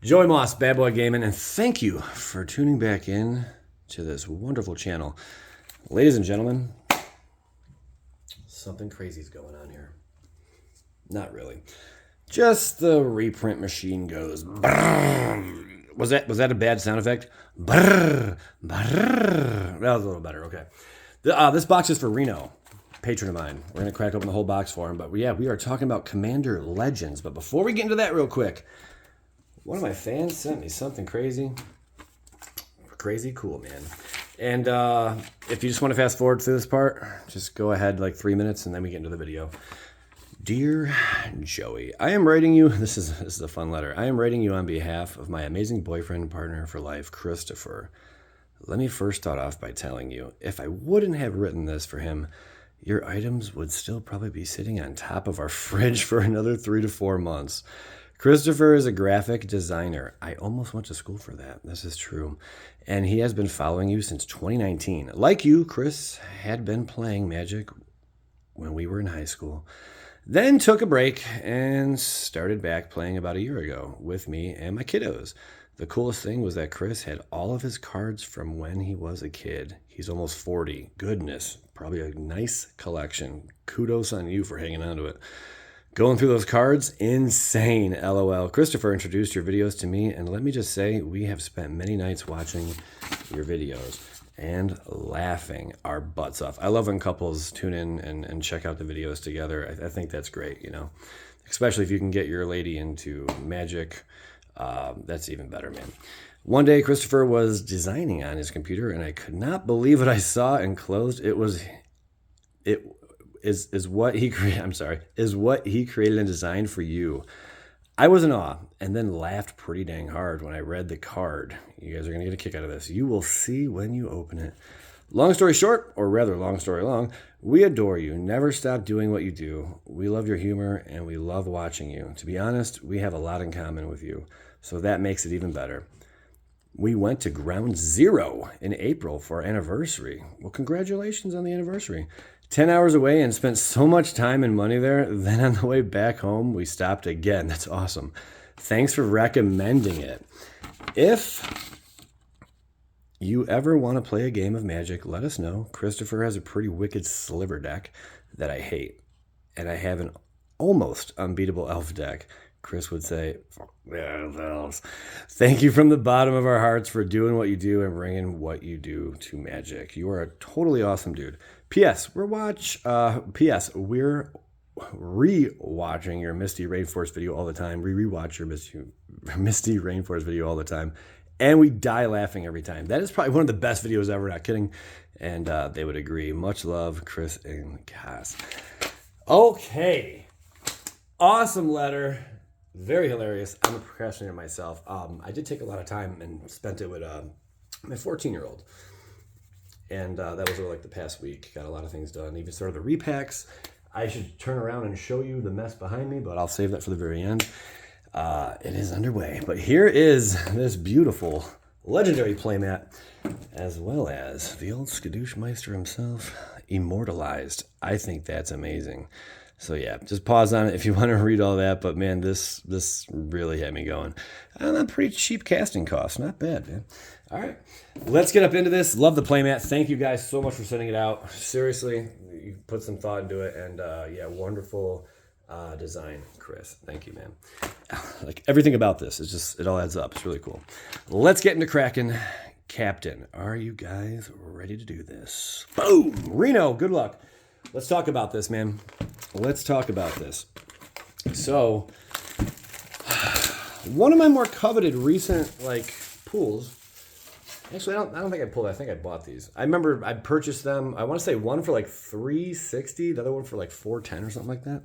Joey Moss, Bad Boy Gaming, and thank you for tuning back in to this wonderful channel. Ladies and gentlemen, something crazy is going on here. Not really. Just the reprint machine goes. Brrr. Was that a bad sound effect? Brrr, brrr. That was a little better. Okay. This box is for Reno, patron of mine. We're gonna crack open the whole box for him. But yeah, we are talking about Commander Legends. But before we get into that, real quick, one of my fans sent me something crazy. Crazy cool, man. And if you just want to fast forward through this part, just go ahead like 3 minutes and then we get into the video. Dear Joey, I am writing you, this is a fun letter. I am writing you on behalf of my amazing boyfriend and partner for life, Christopher. Let me first start off by telling you, if I wouldn't have written this for him, your items would still probably be sitting on top of our fridge for another 3 to 4 months. Christopher is a graphic designer. I almost went to school for that. This is true. And he has been following you since 2019. Like you, Chris had been playing Magic when we were in high school. Then took a break and started back playing about a year ago with me and my kiddos. The coolest thing was that Chris had all of his cards from when he was a kid. He's almost 40. Goodness, probably a nice collection. Kudos on you for hanging on to it. Going through those cards, insane, LOL. Christopher introduced your videos to me, and let me just say, we have spent many nights watching your videos and laughing our butts off. I love when couples tune in and check out the videos together. I think that's great, you know, especially if you can get your lady into Magic. That's even better, man. One day, Christopher was designing on his computer, and I could not believe what I saw enclosed. Is what he created and designed for you. I was in awe and then laughed pretty dang hard when I read the card. You guys are going to get a kick out of this. You will see when you open it. Long story short, or rather long story long, we adore you. Never stop doing what you do. We love your humor and we love watching you. To be honest, we have a lot in common with you, so that makes it even better. We went to Ground Zero in April for our anniversary. Well, congratulations on the anniversary. 10 hours away and spent so much time and money there. Then on the way back home, we stopped again. That's awesome. Thanks for recommending it. If you ever want to play a game of Magic, let us know. Christopher has a pretty wicked sliver deck that I hate. And I have an almost unbeatable elf deck. Chris would say, yeah, elves. Thank you from the bottom of our hearts for doing what you do and bringing what you do to Magic. You are a totally awesome dude. P.S. We're re-watching your Misty Rainforest video all the time. We re-watch your Misty Rainforest video all the time. And we die laughing every time. That is probably one of the best videos ever, not kidding. And they would agree. Much love, Chris and Cass. Okay. Awesome letter. Very hilarious. I'm a procrastinator myself. I did take a lot of time and spent it with my 14-year-old. And that was over like the past week. Got a lot of things done. Even started the repacks. I should turn around and show you the mess behind me, but I'll save that for the very end. It is underway. But here is this beautiful legendary playmat, as well as the old Skadoosh Meister himself, immortalized. I think that's amazing. So yeah, just pause on it if you want to read all that. But man, this really had me going. And a pretty cheap casting cost. Not bad, man. All right, let's get up into this. Love the playmat. Thank you guys so much for sending it out. Seriously, you put some thought into it. And yeah, wonderful design, Chris. Thank you, man. Like everything about this is just, it all adds up. It's really cool. Let's get into cracking. Captain, are you guys ready to do this? Boom. Reno, good luck. Let's talk about this, man. Let's talk about this. So, one of my more coveted recent pools. Actually, I don't think I pulled. I think I bought these. I remember I purchased them. I want to say one for like $360, the other one for like $410 or something like that.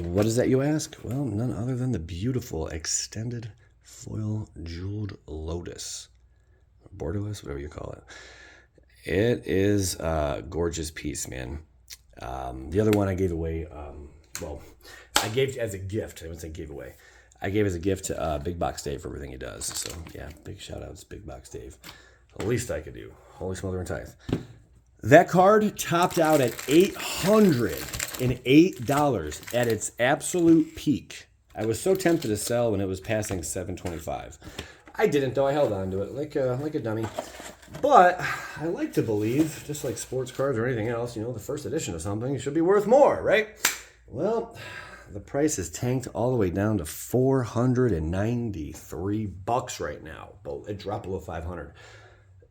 What is that, you ask? Well, none other than the beautiful extended foil jeweled lotus, borderless, whatever you call it. It is a gorgeous piece, man. The other one I gave away, I gave as a gift. I wouldn't say gave away. I gave as a gift to Big Box Dave for everything he does. So, yeah, big shout-outs, Big Box Dave. The least I could do. Holy Smother and Tithe. That card topped out at $800. and $8 at its absolute peak. I was so tempted to sell when it was passing $7.25. I didn't, though. I held on to it like a dummy. But I like to believe, just like sports cards or anything else, the first edition of something should be worth more, right? Well, the price is tanked all the way down to $493 right now. But it dropped below $500.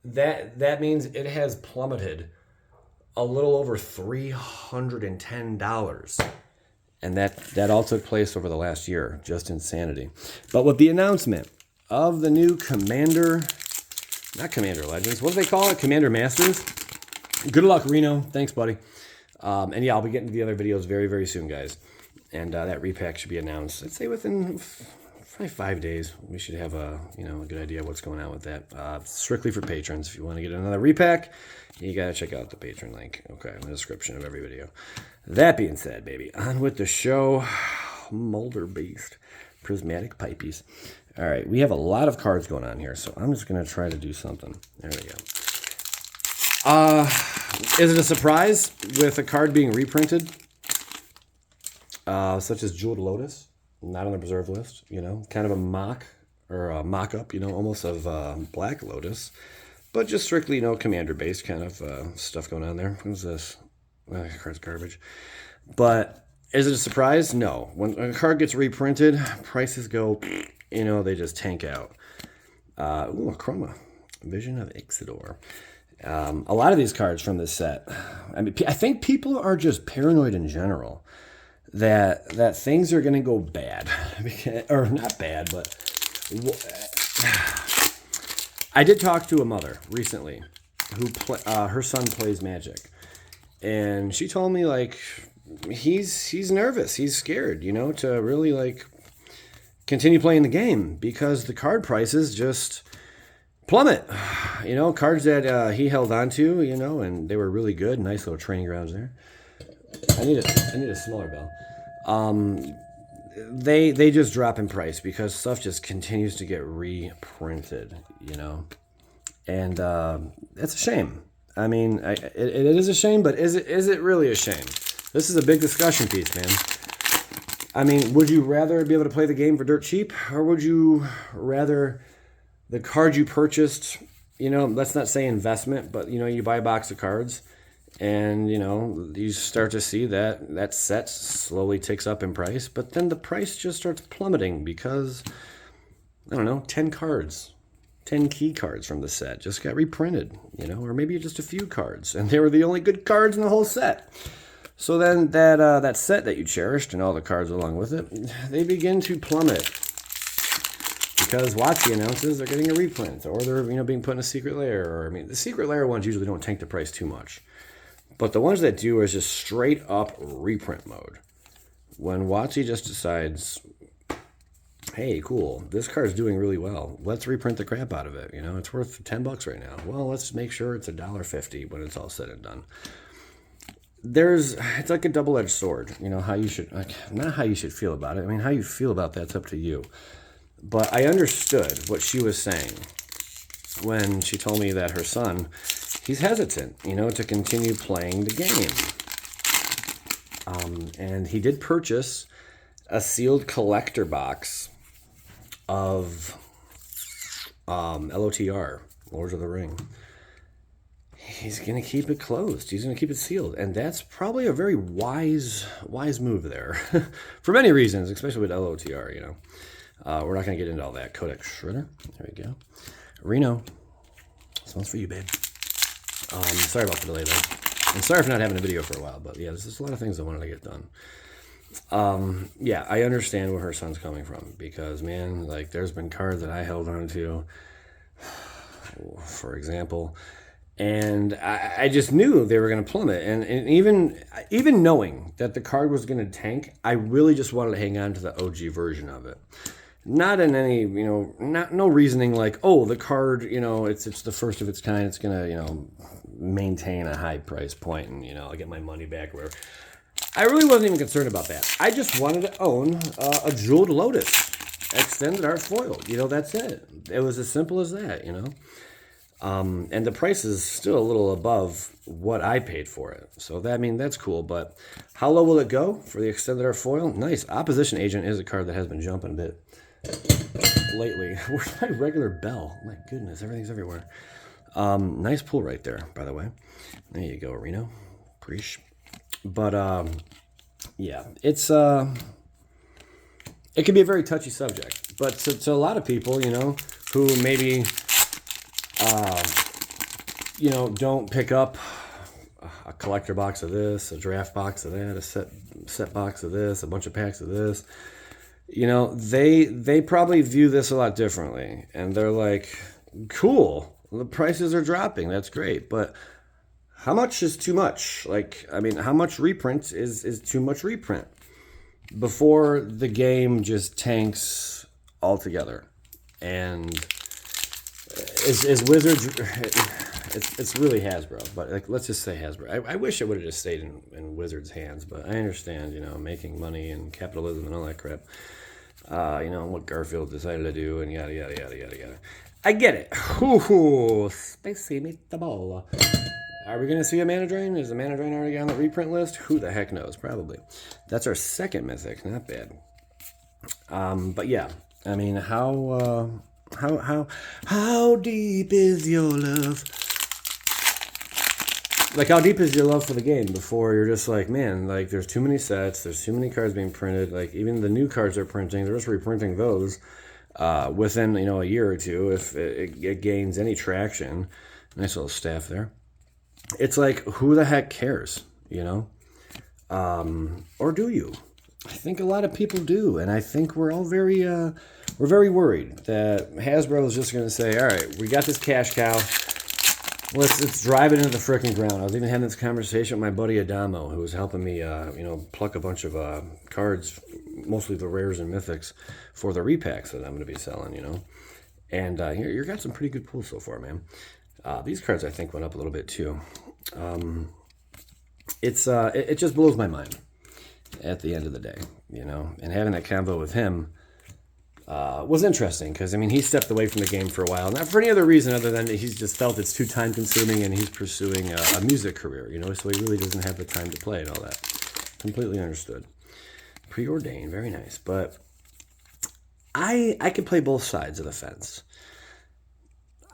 That means it has plummeted a little over $310. And that all took place over the last year. Just insanity. But with the announcement of the new not Commander Legends, what do they call it? Commander Masters? Good luck, Reno. Thanks, buddy. And yeah, I'll be getting to the other videos very, very soon, guys. And that repack should be announced, I'd say within probably 5 days. We should have a good idea of what's going on with that. Strictly for patrons. If you want to get another repack, you got to check out the Patron link, okay, in the description of every video. That being said, baby, on with the show. Molder-based prismatic pipies. All right, we have a lot of cards going on here, so I'm just going to try to do something. There we go. Is it a surprise with a card being reprinted? Such as Jeweled Lotus, not on the preserve list, kind of a mock or a mock-up, almost of Black Lotus, but just strictly, commander-based kind of stuff going on there. What's this? That card's garbage. But is it a surprise? No. When a card gets reprinted, prices go, they just tank out. A Chroma. Vision of Ixidor. A lot of these cards from this set, I think people are just paranoid in general that things are going to go bad. Or not bad, but I did talk to a mother recently who her son plays Magic. And she told me, he's nervous. He's scared, to really, continue playing the game because the card prices just plummet. Cards that he held on to, and they were really good. Nice little training grounds there. I need a smaller bell. They just drop in price because stuff just continues to get reprinted, and that's a shame. It is a shame, but is it really a shame? This is a big discussion piece, man. Would you rather be able to play the game for dirt cheap, or would you rather the card you purchased, let's not say investment, but, you buy a box of cards and, you start to see that set slowly ticks up in price, but then the price just starts plummeting because, 10 cards. 10 key cards from the set just got reprinted, or maybe just a few cards, and they were the only good cards in the whole set. So then that set that you cherished and all the cards along with it, they begin to plummet because WotC announces they're getting a reprint, or they're being put in a secret layer. Or the secret layer ones usually don't tank the price too much, but the ones that do is just straight up reprint mode. When WotC just decides, hey, cool, this card's doing really well, let's reprint the crap out of it. It's worth $10 right now. Well, let's make sure it's $1.50 when it's all said and done. It's like a double-edged sword. How you should, not how you should feel about it. How you feel about that's up to you. But I understood what she was saying when she told me that her son, he's hesitant, to continue playing the game. And he did purchase a sealed collector box of LOTR, Lords of the Ring. He's going to keep it closed. He's going to keep it sealed. And that's probably a very wise move there. For many reasons, especially with LOTR, We're not going to get into all that. Codex Shredder. There we go. Reno. This one's for you, babe. Sorry about the delay, though. I'm sorry for not having a video for a while. But, yeah, there's just a lot of things I wanted to get done. Yeah, I understand where her son's coming from. Because, man, there's been cards that I held on to, for example, and I just knew they were going to plummet. And even knowing that the card was going to tank, I really just wanted to hang on to the OG version of it. Not in any, no reasoning like, oh, the card, it's the first of its kind. It's going to, maintain a high price point and, I'll get my money back. Where I really wasn't even concerned about that. I just wanted to own a Jeweled Lotus extended art foil. That's it. It was as simple as that, And the price is still a little above what I paid for it. So that's cool. But how low will it go for the extended art foil? Nice. Opposition Agent is a card that has been jumping a bit lately. Where's my regular bell? My goodness, everything's everywhere. Nice pull right there, by the way. There you go, Reno. Preach. But yeah, it can be a very touchy subject. But to a lot of people, who maybe don't pick up a collector box of this, a draft box of that, a set box of this, a bunch of packs of this. They probably view this a lot differently, and they're like, cool, the prices are dropping, that's great, but how much is too much? How much reprint is too much reprint before the game just tanks altogether? And is Wizards, it's really Hasbro, but let's just say Hasbro. I wish it would have just stayed in Wizards' hands, but I understand, making money and capitalism and all that crap. What Garfield decided to do and yada, yada, yada, yada, yada. I get it. Ooh, spicy meatball. Are we going to see a Mana Drain? Is the Mana Drain already on the reprint list? Who the heck knows? Probably. That's our second mythic. Not bad. But yeah, how deep is your love? How deep is your love for the game before you're just like, man, there's too many sets, there's too many cards being printed, even the new cards they're printing, they're just reprinting those within, a year or two if it gains any traction. Nice little staff there. It's like, who the heck cares, or do you? I think a lot of people do, and I think we're all very worried that Hasbro is just going to say, all right, we got this cash cow. Let's drive it into the frickin' ground. I was even having this conversation with my buddy Adamo, who was helping me, pluck a bunch of cards, mostly the rares and mythics, for the repacks that I'm going to be selling, And you got some pretty good pulls so far, man. These cards, I think, went up a little bit, too. It just blows my mind at the end of the day, And having that convo with him was interesting because, he stepped away from the game for a while. Not for any other reason other than he's just felt it's too time-consuming and he's pursuing a music career, so he really doesn't have the time to play and all that. Completely understood. Preordained, very nice. But I can play both sides of the fence.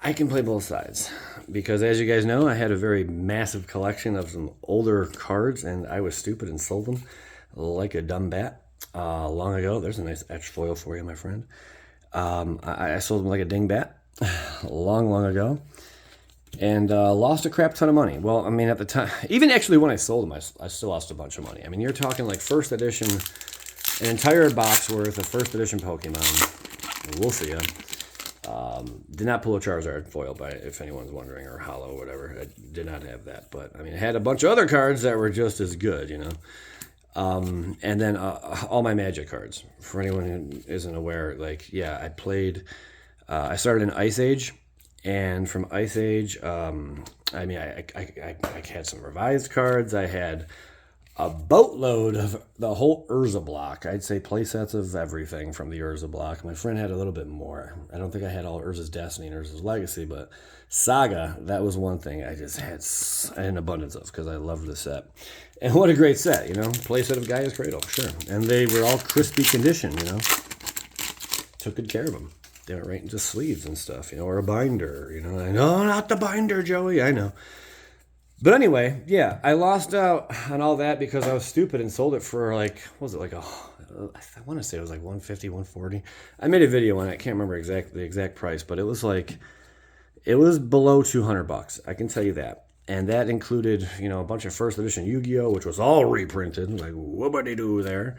I can play both sides because, as you guys know, I had a very massive collection of some older cards and I was stupid and sold them like a dumb bat. Long ago. There's a nice etched foil for you, my friend. I sold them like a dingbat long ago and lost a crap ton of money. Well, at the time, even actually when I sold them, I still lost a bunch of money. You're talking first edition, an entire box worth of first edition Pokemon. Wolfia. Did not pull a Charizard foil, if anyone's wondering, or hollow, or whatever. I did not have that, but I had a bunch of other cards that were just as good, And then all my Magic cards. For anyone who isn't aware, I played. I started in Ice Age, and from Ice Age, I had some revised cards. I had a boatload of the whole Urza block. I'd say play sets of everything from the Urza block. My friend had a little bit more. I don't think I had all Urza's Destiny and Urza's Legacy, but Saga, that was one thing I just had an abundance of because I loved the set. And what a great set, Play set of Gaia's Cradle, sure. And they were all crispy condition, Took good care of them. They went right into sleeves and stuff, or a binder, I know, not the binder, Joey, I know. But anyway, yeah, I lost out on all that because I was stupid and sold it for I want to say it was $150, $140. I made a video on it. I can't remember the exact price, but it was it was below $200. I can tell you that. And that included, a bunch of first edition Yu-Gi-Oh, which was all reprinted, whoopity-doo there.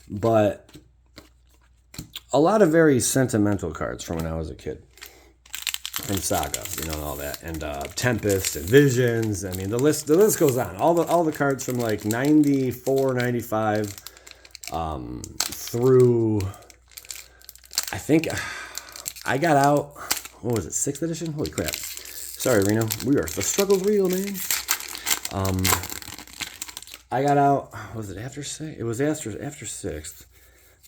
But a lot of very sentimental cards from when I was a kid. From Saga, and all that, and Tempest and Visions. The list goes on. All the cards from 94, 95 through. I think I got out. What was it? 6th edition? Holy crap! Sorry, Reno. The struggle's real, man. I got out. Was it after 6th? It was after 6th.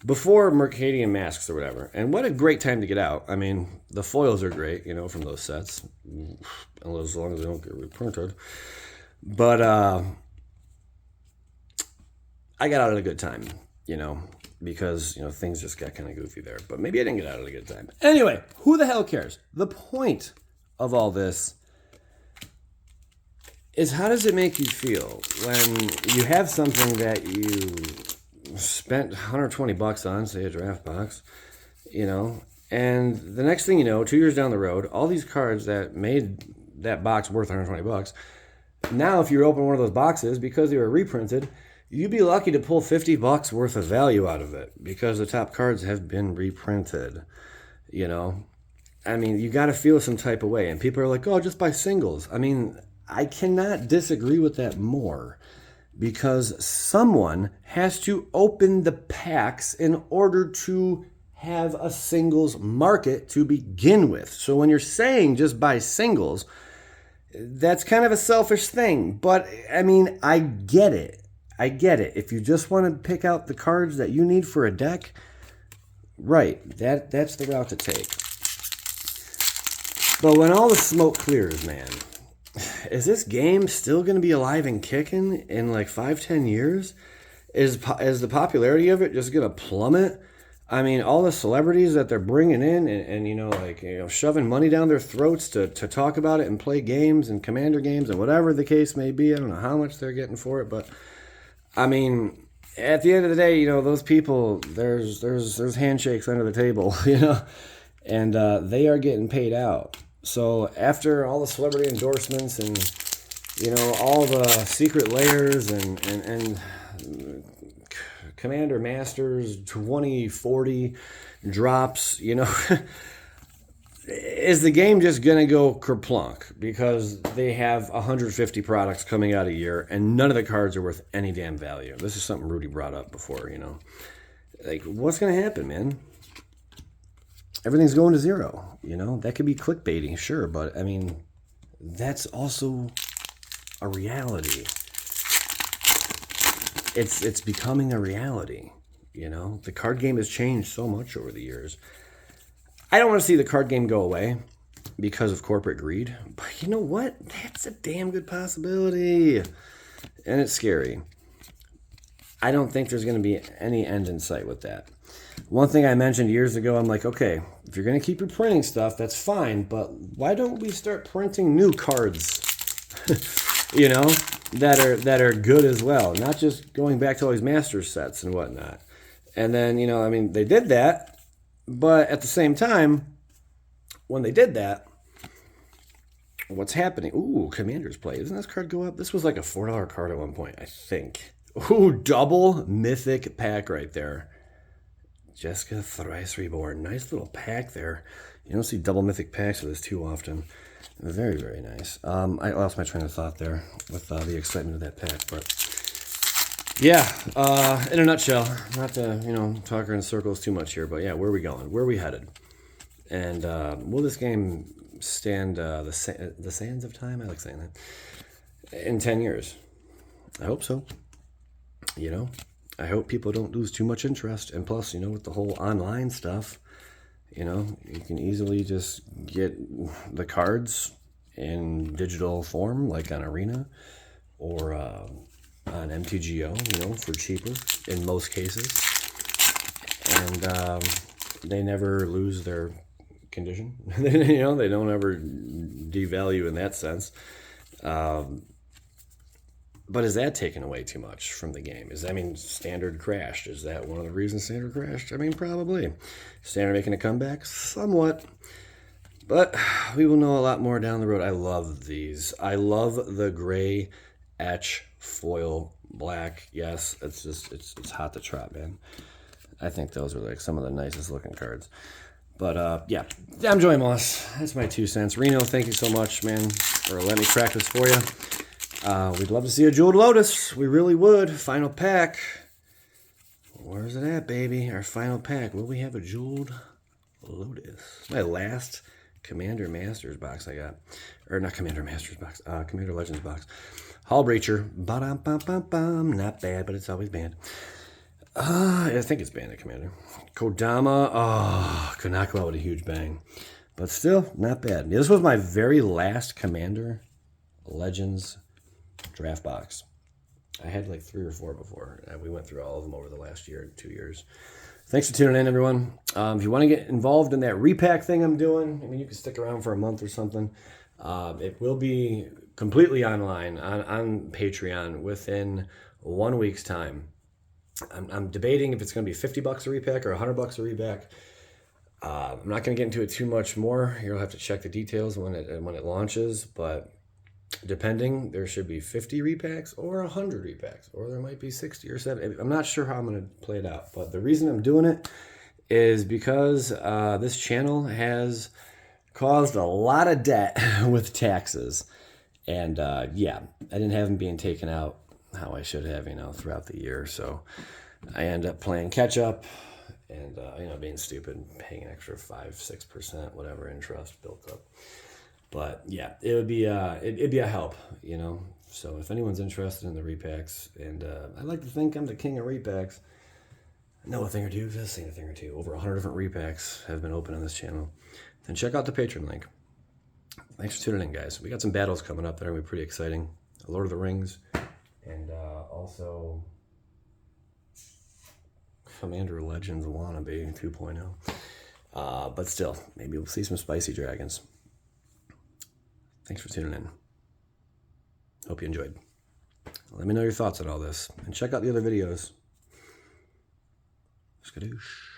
before Mercadian Masks or whatever. And what a great time to get out. I mean, the foils are great, from those sets, as long as they don't get reprinted. But I got out at a good time, because, things just got kind of goofy there. But maybe I didn't get out at a good time. Anyway, who the hell cares? The point of all this is, how does it make you feel when you have something that you spent $120 on, say a draft box, and the next thing you know, 2 years down the road, all these cards that made that box worth $120, now if you open one of those boxes, because they were reprinted, you'd be lucky to pull $50 worth of value out of it, because the top cards have been reprinted. I mean, you got to feel some type of way, and people are like, oh, just buy singles. I mean, I cannot disagree with that more, because someone has to open the packs in order to have a singles market to begin with. So when you're saying just buy singles, that's kind of a selfish thing. But, I mean, I get it. If you just want to pick out the cards that you need for a deck, right, that's the route to take. But when all the smoke clears, man, is this game still going to be alive and kicking in like 5-10 years? Is the popularity of it just going to plummet? I mean, all the celebrities that they're bringing in and shoving money down their throats to talk about it and play games and Commander games and whatever the case may be. I don't know how much they're getting for it, but I mean, at the end of the day, those people, there's handshakes under the table, and they are getting paid out. So after all the celebrity endorsements and, all the secret layers and Commander Masters 2040 drops, is the game just going to go kerplunk because they have 150 products coming out a year and none of the cards are worth any damn value? This is something Rudy brought up before, Like, what's going to happen, man? Everything's going to zero, That could be clickbaiting, sure, but, I mean, that's also a reality. It's becoming a reality, The card game has changed so much over the years. I don't want to see the card game go away because of corporate greed, but you know what? That's a damn good possibility, and it's scary. I don't think there's going to be any end in sight with that. One thing I mentioned years ago, I'm like, okay, if you're going to keep reprinting stuff, that's fine, but why don't we start printing new cards, that are good as well, not just going back to all these Masters sets and whatnot. And then, they did that, but at the same time, when they did that, what's happening? Ooh, Commander's Play. Doesn't this card go up? This was like a $4 card at one point, I think. Ooh, double mythic pack right there. Jessica Thrice Reborn. Nice little pack there. You don't see double mythic packs of this too often. Very, very nice. I lost my train of thought there with the excitement of that pack. But yeah, in a nutshell, not to talk in circles too much here, but yeah, where are we going? Where are we headed? And will this game stand the sands of time? I like saying that. In 10 years. I hope so. I hope people don't lose too much interest. And plus, with the whole online stuff, you can easily just get the cards in digital form, like on Arena or on MTGO, for cheaper in most cases. And they never lose their condition. They don't ever devalue in that sense. But is that taken away too much from the game? Standard crashed. Is that one of the reasons Standard crashed? Probably. Standard making a comeback? Somewhat. But we will know a lot more down the road. I love these. I love the gray etch foil black. Yes, it's hot to trot, man. I think those are like some of the nicest looking cards. But yeah, I'm Joey Moss. That's my 2 cents. Reno, thank you so much, man, for letting me crack this for you. We'd love to see a Jeweled Lotus. We really would. Final pack. Where's it at, baby? Our final pack. Will we have a Jeweled Lotus? My last Commander Masters box I got. Or not Commander Masters box. Commander Legends box. Hall Breacher. Ba-dum-bum-bum-bum. Not bad, but it's always bad. I think it's Bandit Commander. Kodama, could not go out with a huge bang. But still, not bad. This was my very last Commander Legends draft box. I had like 3 or 4 before. We went through all of them over the last year, 2 years. Thanks for tuning in, everyone. If you want to get involved in that repack thing I'm doing, I mean, you can stick around for a month or something. It will be completely online on Patreon within 1 week's time. I'm debating if it's going to be $50 a repack or $100 a repack. I'm not going to get into it too much more. You'll have to check the details when it launches, but depending, there should be 50 repacks or 100 repacks, or there might be 60 or 70. I'm not sure how I'm going to play it out, but the reason I'm doing it is because this channel has caused a lot of debt with taxes. And yeah, I didn't have them being taken out how I should have, throughout the year. So I end up playing catch up and, being stupid, paying an extra 5-6%, whatever interest built up. But yeah, it'd be a help, So if anyone's interested in the repacks, and I like to think I'm the king of repacks. I know a thing or two, I've seen a thing or two. Over 100 different repacks have been opened on this channel. Then check out the Patron link. Thanks for tuning in, guys. We got some battles coming up that are going to be pretty exciting. Lord of the Rings, and also Commander Legends Wannabe 2.0. But still, maybe we'll see some spicy dragons. Thanks for tuning in. Hope you enjoyed. Let me know your thoughts on all this. And check out the other videos. Skadoosh.